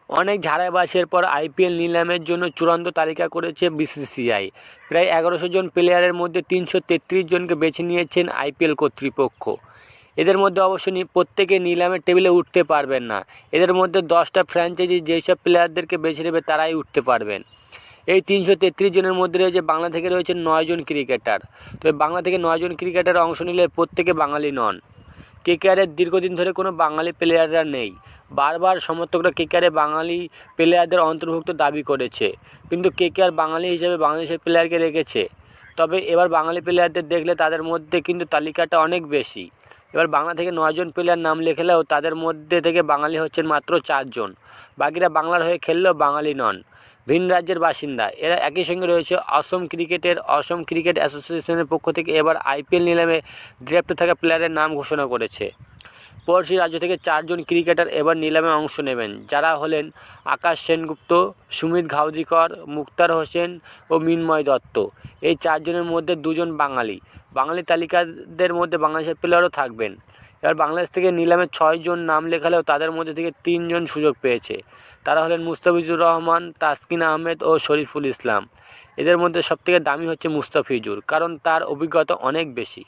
অনেক ঝাড়াবাসের পর আইপিএল নিলামের জন্য চূড়ান্ত তালিকা করেছে বিসিসিআই। প্রায় 1100 জন প্লেয়ারের মধ্যে 333 জনকে বেছে নিয়েছেন আইপিএল কর্তৃপক্ষ। এদের মধ্যে অবশ্য প্রত্যেকে নিলামের টেবিলে উঠতে পারবেন না। এদের মধ্যে 10টা ফ্র্যাঞ্চাইজি যেসব প্লেয়ারদেরকে বেছে নেবে তারাই উঠতে পারবেন। এই 333 জনের মধ্যে রয়েছে বাংলা থেকে রয়েছে 9 জন ক্রিকেটার। তবে বাংলা থেকে 9 জন ক্রিকেটার অংশ নিলে প্রত্যেকে বাঙালি নন। কেকেআরের দীর্ঘদিন ধরে কোনো বাঙালি প্লেয়াররা নেই। বারবার সমর্থকরা কেকেআরে বাঙালি প্লেয়ারদের অন্তর্ভুক্ত দাবি করেছে, কিন্তু কেকেআর বাঙালি হিসেবে বাংলাদেশের প্লেয়ারকে রেখেছে। তবে এবার বাঙালি প্লেয়ারদের দেখলে তাদের মধ্যে কিন্তু তালিকাটা অনেক বেশি। এবার বাংলা থেকে 9 জন প্লেয়ার নাম লেখালেও তাদের মধ্যে থেকে বাঙালি হচ্ছেন মাত্র 4 জন। বাকিরা বাংলার হয়ে খেললেও বাঙালি নন, ভিন রাজ্যের বাসিন্দা। এরা একই সঙ্গে রয়েছে অসম ক্রিকেট অ্যাসোসিয়েশনের পক্ষ থেকে এবার আইপিএল নিলামে ড্রাফটে থাকা প্লেয়ারের নাম ঘোষণা করেছে। পড়শি রাজ্য থেকে 4 জন ক্রিকেটার এবার নিলামে অংশ নেবেন, যারা হলেন আকাশ সেনগুপ্ত, সুমিত ঘাউজিকর, মুক্তার হোসেন ও মিন্ময় দত্ত। এই 4 জনের মধ্যে 2 জন বাঙালি। বাঙালি তালিকাদের মধ্যে বাংলাদেশের প্লেয়ারও থাকবেন। এবার বাংলাদেশ থেকে নিলামে 6 জন নাম লেখালেও তাদের মধ্যে থেকে 3 জন সুযোগ পেয়েছে। তারা হলেন মুস্তাফিজুর রহমান, তাসকিন আহমেদ ও শরীফুল ইসলাম। এদের মধ্যে সবথেকে দামি হচ্ছে মুস্তাফিজুর, কারণ তার অভিজ্ঞতা অনেক বেশি।